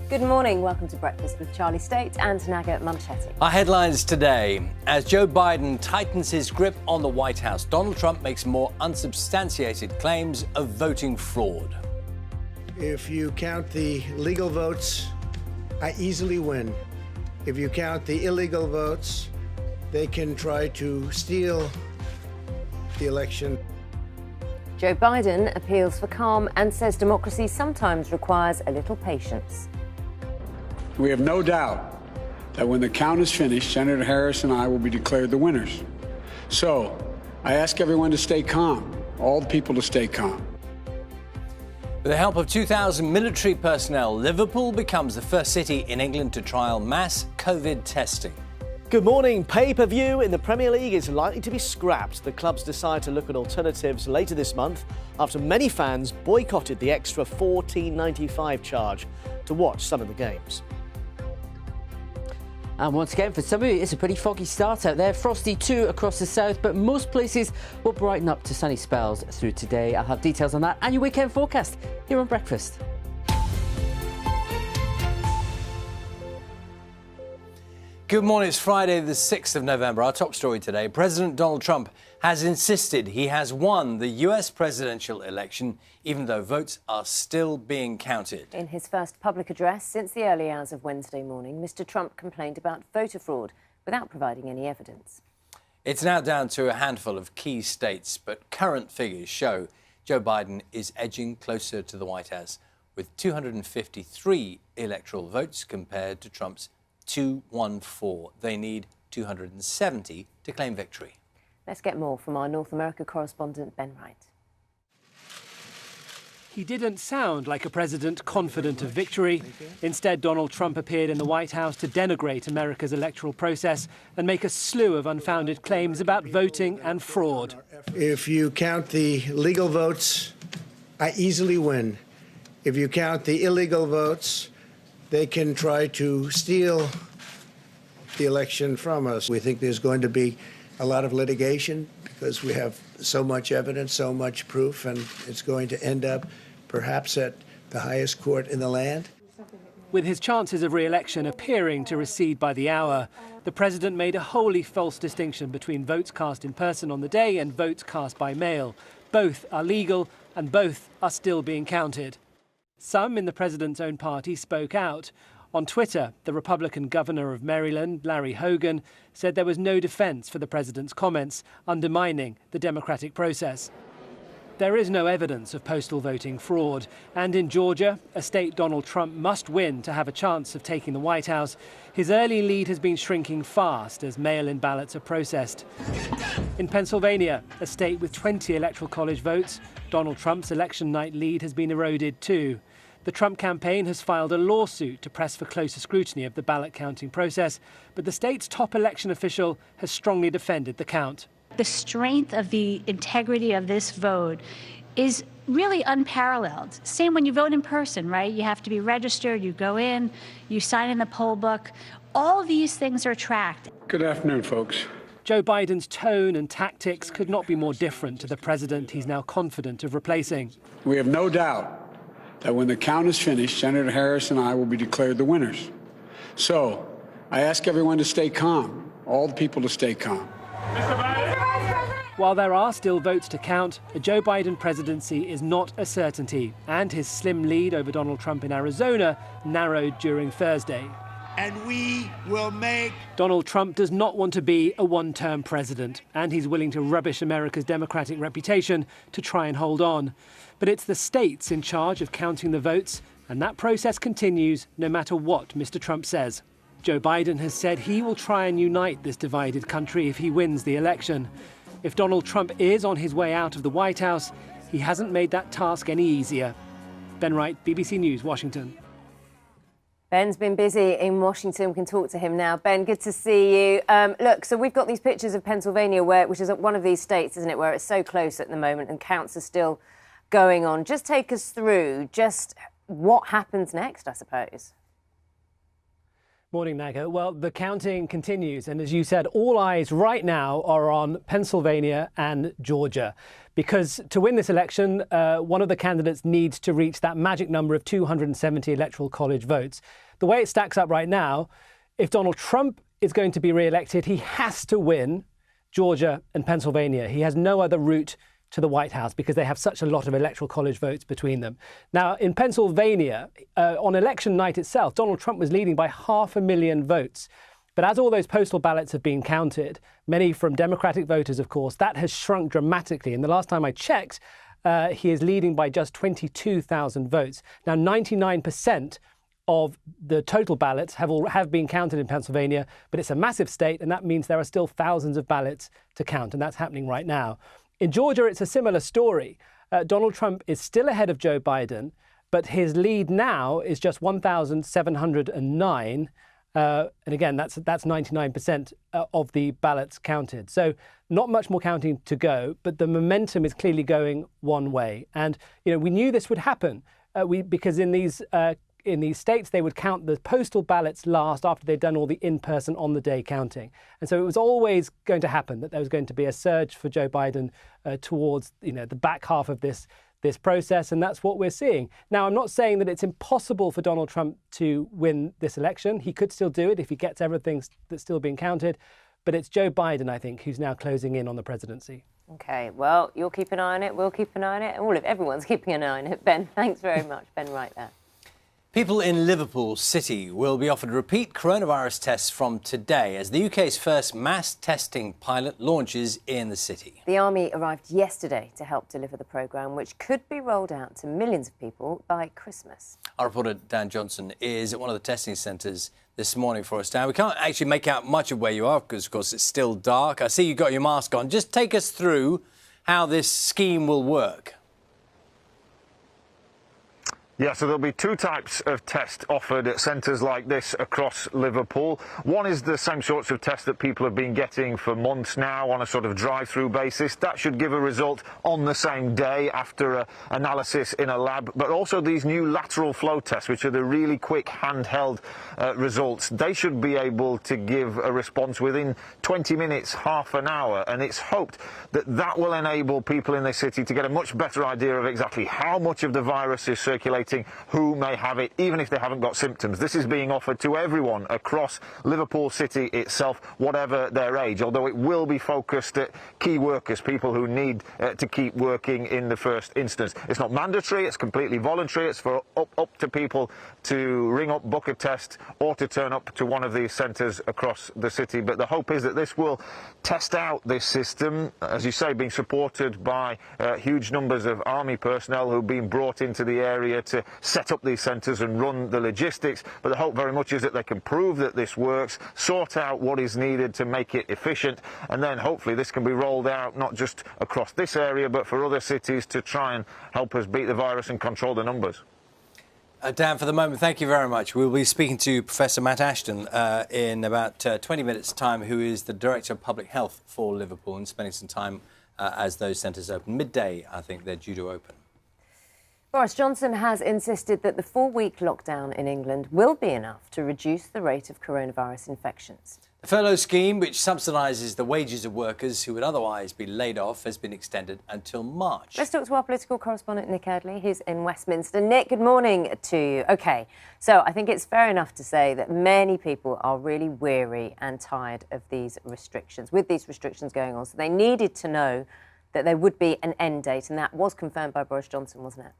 Good morning. Welcome to Breakfast with Charlie State and Naga Munchetti. Our headlines today. As Joe Biden tightens his grip on the White House, Donald Trump makes more unsubstantiated claims of voting fraud. If you count the legal votes, I easily win. If you count the illegal votes, they can try to steal the election. Joe Biden appeals for calm and says democracy sometimes requires a little patience. We have no doubt that when the count is finished, Senator Harris and I will be declared the winners. So I ask everyone to stay calm, all the people to stay calm. With the help of 2,000 military personnel, Liverpool becomes the first city in England to trial mass COVID testing. Good morning. Pay-per-view in the Premier League is likely to be scrapped. The clubs decide to look at alternatives later this month after many fans boycotted the extra $14.95 charge to watch some of the games. And once again, for some of you, it's a pretty foggy start out there. Frosty too across the south, but most places will brighten up to sunny spells through today. I'll have details on that and your weekend forecast here on Breakfast. Good morning. It's Friday, the 6th of November. Our top story today. President Donald Trump has insisted he has won the US presidential election, even though votes are still being counted. In his first public address since the early hours of Wednesday morning, Mr. Trump complained about voter fraud without providing any evidence. It's now down to a handful of key states, but current figures show Joe Biden is edging closer to the White House with 253 electoral votes compared to Trump's 214. They need 270 to claim victory. Let's get more from our North America correspondent, Ben Wright. He didn't sound like a president confident of victory. Instead, Donald Trump appeared in the White House to denigrate America's electoral process and make a slew of unfounded claims about voting and fraud. If you count the legal votes, I easily win. If you count the illegal votes, they can try to steal the election from us. We think there's going to be a lot of litigation because we have so much evidence, so much proof, and it's going to end up perhaps at the highest court in the land. With his chances of re-election appearing to recede by the hour, the president made a wholly false distinction between votes cast in person on the day and votes cast by mail. Both are legal and both are still being counted. Some in the president's own party spoke out. On Twitter, the Republican governor of Maryland, Larry Hogan, said there was no defense for the president's comments, undermining the democratic process. There is no evidence of postal voting fraud. And in Georgia, a state Donald Trump must win to have a chance of taking the White House, his early lead has been shrinking fast as mail-in ballots are processed. In Pennsylvania, a state with 20 electoral college votes, Donald Trump's election night lead has been eroded too. The Trump campaign has filed a lawsuit to press for closer scrutiny of the ballot counting process, but the state's top election official has strongly defended the count. The strength of the integrity of this vote is really unparalleled. Same when you vote in person, right? You have to be registered, you go in, you sign in the poll book. All these things are tracked. Good afternoon, folks. Joe Biden's tone and tactics could not be more different to the president he's now confident of replacing. We have no doubt that when the count is finished, Senator Harris and I will be declared the winners. So I ask everyone to stay calm, all the people to stay calm. While there are still votes to count, a Joe Biden presidency is not a certainty, and his slim lead over Donald Trump in Arizona narrowed during Thursday. And we will make... Donald Trump does not want to be a one-term president, and he's willing to rubbish America's democratic reputation to try and hold on. But it's the states in charge of counting the votes, and that process continues no matter what Mr. Trump says. Joe Biden has said he will try and unite this divided country if he wins the election. If Donald Trump is on his way out of the White House, he hasn't made that task any easier. Ben Wright, BBC News, Washington. Ben's been busy in Washington. We can talk to him now. Ben, good to see you. Look, so we've got these pictures of Pennsylvania, which is one of these states, isn't it, where it's so close at the moment and counts are still going on. Just take us through just what happens next, I suppose. Morning, Naga. Well, the counting continues. And as you said, all eyes right now are on Pennsylvania and Georgia. Because to win this election, one of the candidates needs to reach that magic number of 270 electoral college votes. The way it stacks up right now, if Donald Trump is going to be re-elected, he has to win Georgia and Pennsylvania. He has no other route to the White House because they have such a lot of electoral college votes between them. Now, in Pennsylvania, on election night itself, Donald Trump was leading by 500,000 votes. But as all those postal ballots have been counted, many from Democratic voters, of course, that has shrunk dramatically. And the last time I checked, he is leading by just 22,000 votes. Now, 99% of the total ballots have been counted in Pennsylvania, but it's a massive state, and that means there are still thousands of ballots to count, and that's happening right now. In Georgia, it's a similar story. Donald Trump is still ahead of Joe Biden, but his lead now is just 1,709. And again, that's 99% of the ballots counted. So not much more counting to go, but the momentum is clearly going one way. And, you know, we knew this would happen because in these states, they would count the postal ballots last after they'd done all the in-person on-the-day counting. And so it was always going to happen that there was going to be a surge for Joe Biden towards, you know, the back half of this process, and that's what we're seeing. Now, I'm not saying that it's impossible for Donald Trump to win this election. He could still do it if he gets everything that's still being counted. But it's Joe Biden, I think, who's now closing in on the presidency. OK, well, you'll keep an eye on it, we'll keep an eye on it, and everyone's keeping an eye on it. Ben, thanks very much. Ben, right there. People in Liverpool City will be offered repeat coronavirus tests from today as the UK's first mass testing pilot launches in the city. The Army arrived yesterday to help deliver the programme, which could be rolled out to millions of people by Christmas. Our reporter Dan Johnson is at one of the testing centres this morning for us. Dan, we can't actually make out much of where you are because, of course, it's still dark. I see you've got your mask on. Just take us through how this scheme will work. Yeah, so there'll be two types of tests offered at centres like this across Liverpool. One is the same sorts of tests that people have been getting for months now on a sort of drive-through basis. That should give a result on the same day after analysis in a lab. But also these new lateral flow tests, which are the really quick handheld results. They should be able to give a response within 20 minutes, half an hour. And it's hoped that that will enable people in this city to get a much better idea of exactly how much of the virus is circulating, who may have it, even if they haven't got symptoms. This is being offered to everyone across Liverpool City itself, whatever their age, although it will be focused at key workers, people who need to keep working in the first instance. It's not mandatory, it's completely voluntary. It's for up to people to ring up, book a test, or to turn up to one of these centres across the city. But the hope is that this will test out this system, as you say, being supported by huge numbers of Army personnel who've been brought into the area to set up these centres and run the logistics. But the hope very much is that they can prove that this works, sort out what is needed to make it efficient, and then hopefully this can be rolled out not just across this area but for other cities to try and help us beat the virus and control the numbers. Dan, for the moment, thank you very much. We'll be speaking to Professor Matt Ashton in about 20 minutes' time, who is the Director of Public Health for Liverpool, and spending some time as those centres open. Midday, I think they're due to open. Boris Johnson has insisted that the 4-week lockdown in England will be enough to reduce the rate of coronavirus infections. The furlough scheme, which subsidises the wages of workers who would otherwise be laid off, has been extended until March. Let's talk to our political correspondent, Nick Eardley, who's in Westminster. Nick, good morning to you. OK, so I think it's fair enough to say that many people are really weary and tired of these restrictions, with these restrictions going on. So they needed to know that there would be an end date, and that was confirmed by Boris Johnson, wasn't it?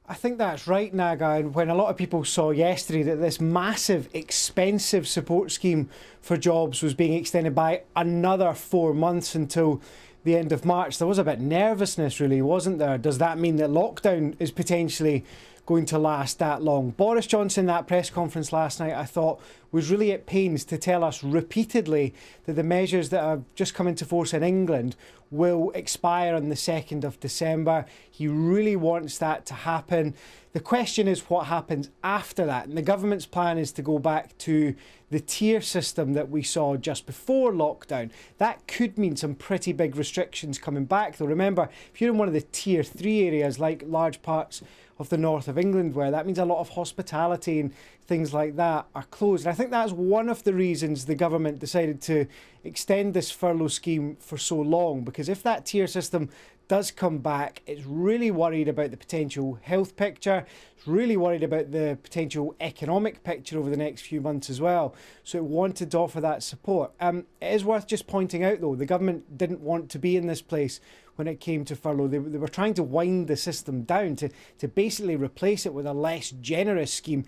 I think that's right, Naga, and when a lot of people saw yesterday that this massive, expensive support scheme for jobs was being extended by another 4 months until the end of March, there was a bit of nervousness, really, wasn't there? Does that mean that lockdown is potentially going to last that long? Boris Johnson, that press conference last night, I thought, was really at pains to tell us repeatedly that the measures that have just come into force in England will expire on the 2nd of December. He really wants that to happen. The question is what happens after that. And the government's plan is to go back to the tier system that we saw just before lockdown. That could mean some pretty big restrictions coming back, though. Remember, if you're in one of the tier 3 areas, like large parts of the north of England, where that means a lot of hospitality and things like that are closed. And I think that's one of the reasons the government decided to extend this furlough scheme for so long, because if that tier system does come back, it's really worried about the potential health picture, it's really worried about the potential economic picture over the next few months as well. So it wanted to offer that support. It is worth just pointing out, though, the government didn't want to be in this place when it came to furlough. They were trying to wind the system down to basically replace it with a less generous scheme.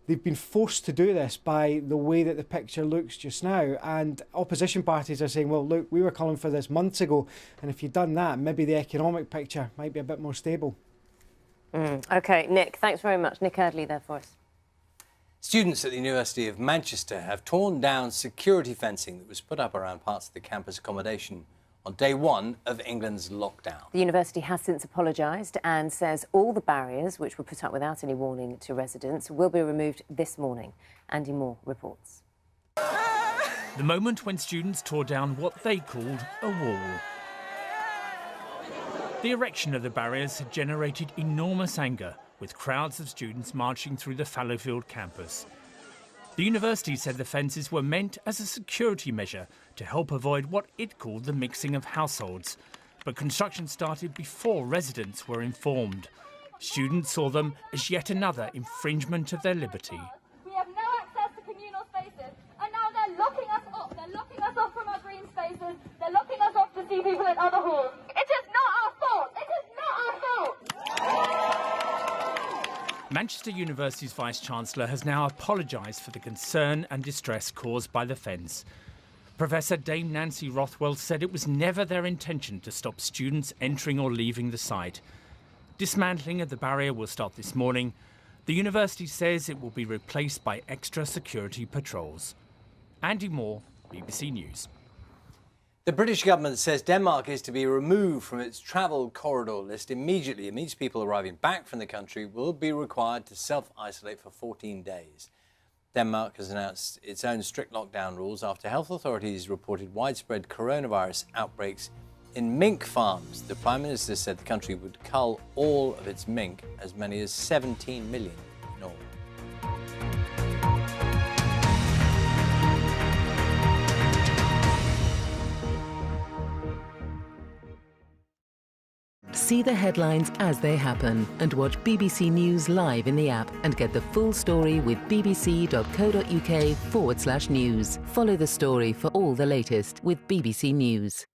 They've been forced to do this by the way that the picture looks just now. And opposition parties are saying, well, look, we were calling for this months ago, and if you'd done that, maybe the economic picture might be a bit more stable. OK, Nick, thanks very much. Nick Erdley there for us. Students at the University of Manchester have torn down security fencing that was put up around parts of the campus accommodation on day one of England's lockdown. The university has since apologised and says all the barriers, which were put up without any warning to residents, will be removed this morning. Andy Moore reports. The moment when students tore down what they called a wall. The erection of the barriers had generated enormous anger, with crowds of students marching through the Fallowfield campus. The university said the fences were meant as a security measure to help avoid what it called the mixing of households. But construction started before residents were informed. Students saw them as yet another infringement of their liberty. We have no access to communal spaces, and now they're locking us up. They're locking us off from our green spaces. They're locking us off to see people in other halls. It is not our fault. It is not our fault. Manchester University's Vice-Chancellor has now apologised for the concern and distress caused by the fence. Professor Dame Nancy Rothwell said it was never their intention to stop students entering or leaving the site. Dismantling of the barrier will start this morning. The university says it will be replaced by extra security patrols. Andy Moore, BBC News. The British government says Denmark is to be removed from its travel corridor list immediately. It means people arriving back from the country will be required to self-isolate for 14 days. Denmark has announced its own strict lockdown rules after health authorities reported widespread coronavirus outbreaks in mink farms. The Prime Minister said the country would cull all of its mink, as many as 17 million in all. See the headlines as they happen and watch BBC News live in the app and get the full story with bbc.co.uk/news. Follow the story for all the latest with BBC News.